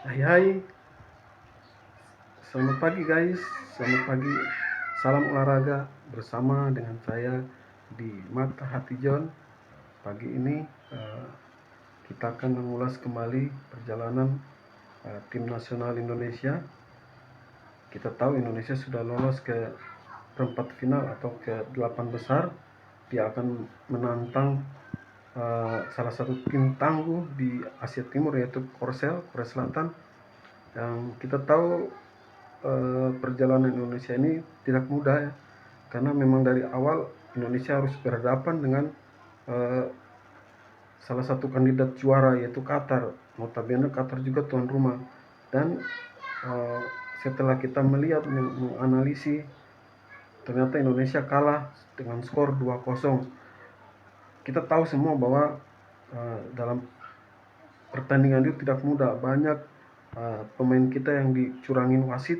Hai hai, selamat pagi guys, selamat pagi, salam olahraga bersama dengan saya di Mata Hati John. Pagi ini kita akan mengulas kembali perjalanan tim nasional Indonesia. Kita tahu Indonesia sudah lolos ke perempat final atau ke 8 besar. Dia akan menantang salah satu tim tangguh di Asia Timur yaitu Korea Selatan. Yang kita tahu perjalanan Indonesia ini tidak mudah ya, karena memang dari awal Indonesia harus berhadapan dengan eh, salah satu kandidat juara yaitu Qatar. Notabene Qatar juga tuan rumah. Dan eh, setelah kita melihat menganalisis, ternyata Indonesia kalah dengan skor 2-0. Kita tahu semua bahwa dalam pertandingan itu tidak mudah. Banyak pemain kita yang dicurangin wasit,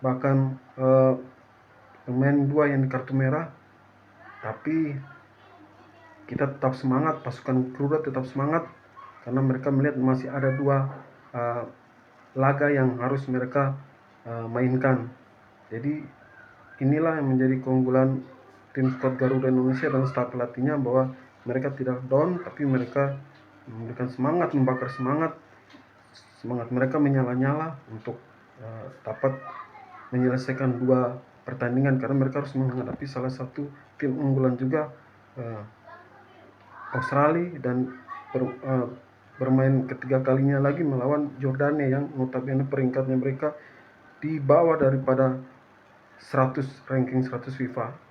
bahkan pemain dua yang di kartu merah. Tapi kita tetap semangat, pasukan Garuda tetap semangat, karena mereka melihat masih ada dua laga yang harus mereka mainkan. Jadi inilah yang menjadi keunggulan tim squad Garuda Indonesia dan staf pelatihnya, bahwa mereka tidak down, tapi mereka memberikan semangat, membakar semangat mereka menyala-nyala untuk dapat menyelesaikan dua pertandingan, karena mereka harus menghadapi salah satu tim unggulan juga, Australia, dan bermain ketiga kalinya lagi melawan Jordania yang notabene peringkatnya mereka di bawah daripada 100 ranking 100 FIFA.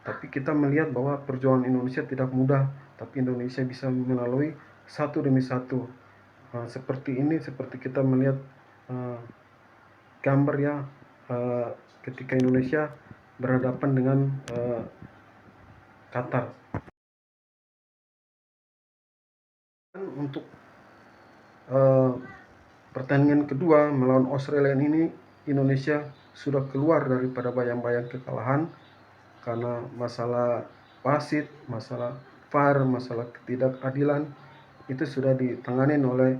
Tapi kita melihat bahwa perjuangan Indonesia tidak mudah, tapi Indonesia bisa melalui satu demi satu. Seperti ini, seperti kita melihat gambar ya, ketika Indonesia berhadapan dengan Qatar. Untuk pertandingan kedua melawan Australia ini, Indonesia sudah keluar daripada bayang-bayang kekalahan karena masalah wasit, masalah VAR, masalah ketidakadilan itu sudah ditangani oleh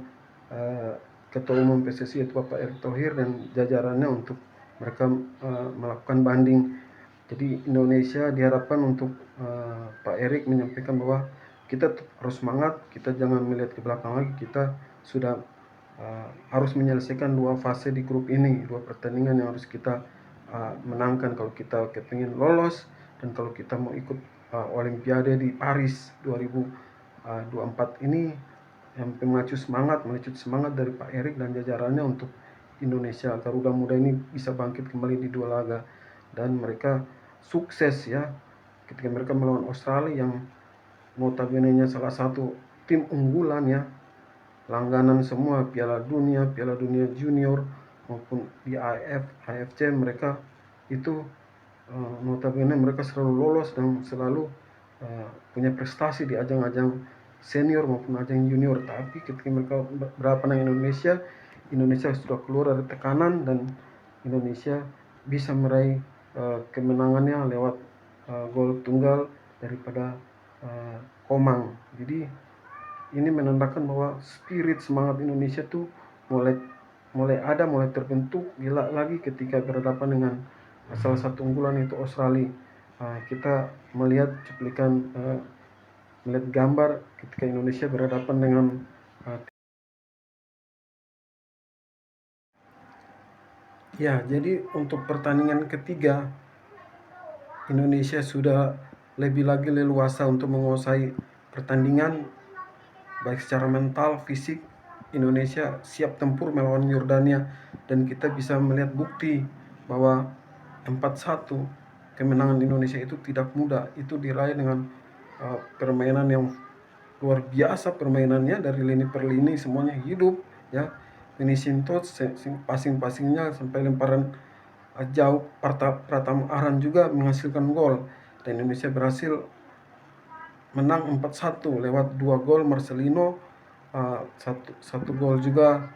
Ketua Umum PSSI yaitu Bapak Erick Thohir dan jajarannya untuk mereka melakukan banding. Jadi Indonesia diharapkan untuk Pak Erick menyampaikan bahwa kita harus semangat, kita jangan melihat ke belakang lagi, kita sudah harus menyelesaikan dua fase di grup ini, dua pertandingan yang harus kita menangkan kalau kita kepingin lolos, dan kalau kita mau ikut Olimpiade di Paris 2024 ini. Yang memacu semangat dari Pak Erick dan jajarannya untuk Indonesia Garuda Muda ini bisa bangkit kembali di dua laga, dan mereka sukses ya ketika mereka melawan Australia yang notabene-nya salah satu tim unggulan ya, langganan semua Piala Dunia Junior maupun di AFC. Mereka itu notabene mereka selalu lolos dan selalu punya prestasi di ajang-ajang senior maupun ajang junior. Tapi ketika mereka berhadapan dengan Indonesia sudah keluar dari tekanan, dan Indonesia bisa meraih kemenangannya lewat gol tunggal daripada Komang. Jadi ini menandakan bahwa spirit semangat Indonesia tuh mulai mulai terbentuk gila lagi ketika berhadapan dengan salah satu unggulan itu Australia. Kita melihat cuplikan, melihat gambar ketika Indonesia berhadapan dengan ya. Jadi untuk pertandingan ketiga Indonesia sudah lebih lagi leluasa untuk menguasai pertandingan, baik secara mental, fisik. Indonesia siap tempur melawan Yordania, dan kita bisa melihat bukti bahwa 4-1 kemenangan Indonesia itu tidak mudah. Itu diraih dengan permainan yang luar biasa, permainannya dari lini per lini semuanya hidup ya, finishing touch, passing-passingnya sampai lemparan jauh. Pratama Arhan juga menghasilkan gol, dan Indonesia berhasil menang 4-1 lewat 2 gol Marcelino, satu gol juga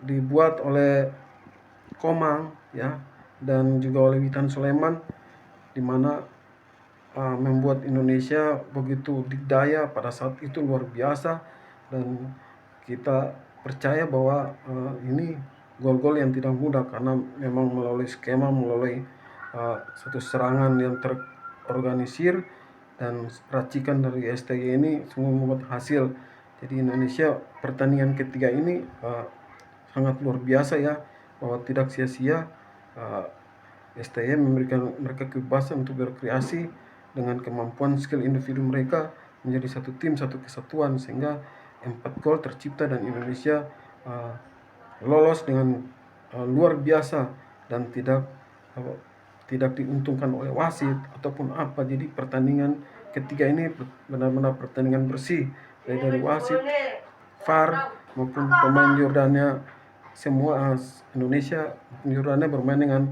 dibuat oleh Komang ya, dan juga oleh Witan Sulaiman, di mana membuat Indonesia begitu dikdaya pada saat itu luar biasa. Dan kita percaya bahwa ini gol-gol yang tidak mudah karena memang melalui skema, melalui satu serangan yang terorganisir dan racikan dari STY ini semua membuat hasil. Jadi Indonesia pertandingan ketiga ini sangat luar biasa ya, bahwa tidak sia-sia STY memberikan mereka kebebasan untuk berkreasi dengan kemampuan skill individu mereka menjadi satu tim, satu kesatuan, sehingga 4 gol tercipta dan Indonesia lolos dengan luar biasa dan tidak diuntungkan oleh wasit ataupun apa. Jadi pertandingan ketiga ini benar-benar pertandingan bersih, baik dari wasit, VAR maupun pemain Jordania. Semua Indonesia Jordania bermain dengan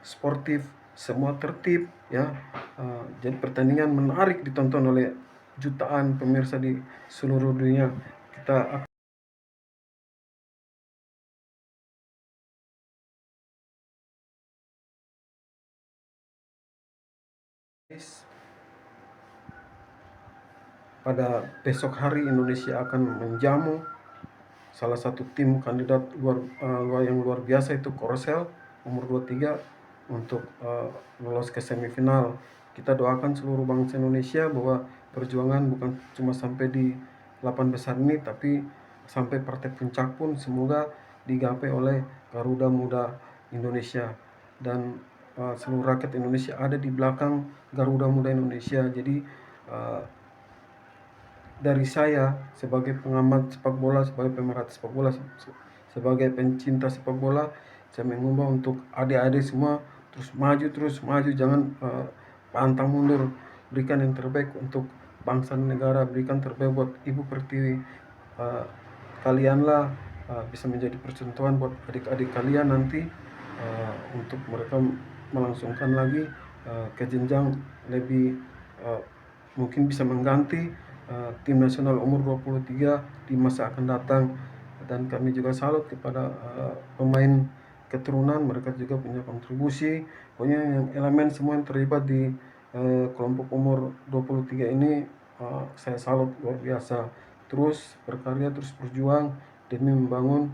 sportif, semua tertib ya. Jadi pertandingan menarik ditonton oleh jutaan pemirsa di seluruh dunia. Kita pada besok hari Indonesia akan menjamu salah satu tim kandidat yang luar biasa, itu Korsel umur 23 untuk lolos ke semifinal. Kita doakan seluruh bangsa Indonesia bahwa perjuangan bukan cuma sampai di 8 besar ini, tapi sampai partai puncak pun semoga digapai oleh Garuda Muda Indonesia, dan seluruh rakyat Indonesia ada di belakang Garuda Muda Indonesia. Jadi dari saya sebagai pengamat sepak bola, sebagai pemerhati sepak bola, sebagai pencinta sepak bola, saya mengimbau untuk adik-adik semua terus maju, jangan pantang mundur. Berikan yang terbaik untuk bangsa dan negara, berikan terbaik buat Ibu Pertiwi. Kalianlah bisa menjadi percontohan buat adik-adik kalian nanti, untuk mereka melangsungkan lagi ke jenjang lebih, mungkin bisa mengganti tim nasional umur 23 di masa akan datang. Dan kami juga salut kepada pemain keturunan, mereka juga punya kontribusi. Pokoknya yang elemen semua yang terlibat di kelompok umur 23 ini, saya salut luar biasa. Terus berkarya, terus berjuang demi membangun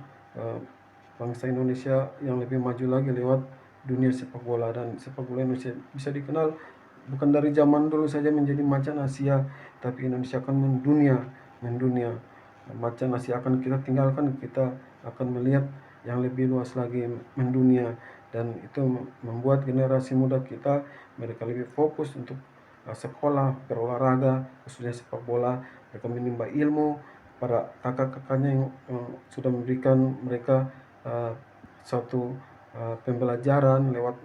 bangsa Indonesia yang lebih maju lagi lewat dunia sepak bola. Dan sepak bola Indonesia bisa dikenal bukan dari zaman dulu saja menjadi macan Asia, tapi Indonesia akan mendunia. Macan Asia akan kita tinggalkan, kita akan melihat yang lebih luas lagi, mendunia. Dan itu membuat generasi muda kita, mereka lebih fokus untuk sekolah, berolahraga, khususnya sepak bola. Mereka menimba ilmu para kakak-kakaknya yang sudah memberikan mereka suatu pembelajaran lewat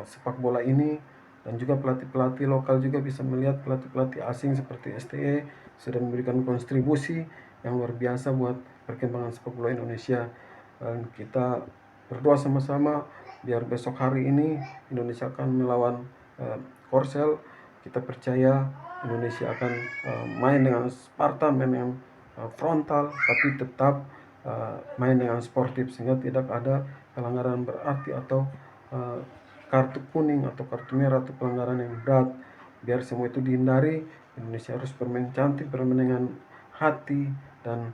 sepak bola ini. Dan juga pelatih-pelatih lokal juga bisa melihat pelatih-pelatih asing seperti STE sudah memberikan kontribusi yang luar biasa buat perkembangan sepak bola Indonesia. Dan kita berdoa sama-sama biar besok hari ini Indonesia akan melawan Korsel. Kita percaya Indonesia akan main dengan Spartan, main dengan frontal, tapi tetap main dengan sportif, sehingga tidak ada pelanggaran berarti atau kartu kuning atau kartu merah atau pelanggaran yang berat. Biar semua itu dihindari, Indonesia harus bermain cantik, bermain dengan hati, dan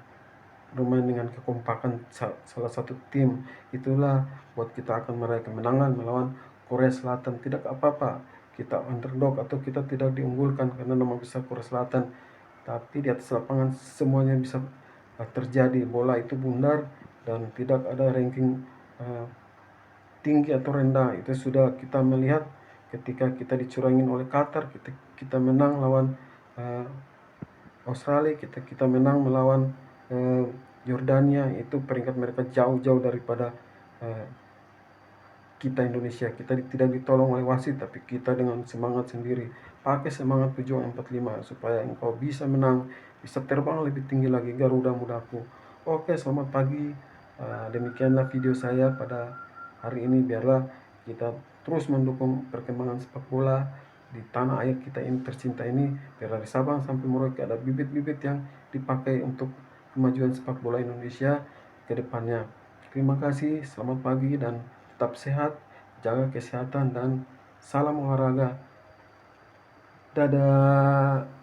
bermain dengan kekompakan salah satu tim. Itulah buat kita akan meraih kemenangan melawan Korea Selatan. Tidak apa-apa kita underdog atau kita tidak diunggulkan karena nama besar Korea Selatan, tapi di atas lapangan semuanya bisa terjadi. Bola itu bundar dan tidak ada ranking tinggi atau rendah. Itu sudah kita melihat ketika kita dicurangin oleh Qatar, kita menang lawan Australia, kita menang melawan Yordania. Itu peringkat mereka jauh-jauh daripada kita Indonesia. Kita tidak ditolong oleh wasit, tapi kita dengan semangat sendiri. Pakai semangat pejuang 45 supaya engkau bisa menang, bisa terbang lebih tinggi lagi, Garuda Mudaku. Oke, selamat pagi. Demikianlah video saya pada hari ini. Biarlah kita terus mendukung perkembangan sepak bola di tanah air kita ini tercinta ini. Biar dari Sabang sampai Merauke ada bibit-bibit yang dipakai untuk kemajuan sepak bola Indonesia ke depannya. Terima kasih, selamat pagi, dan tetap sehat, jaga kesehatan, dan salam olahraga. Dadah.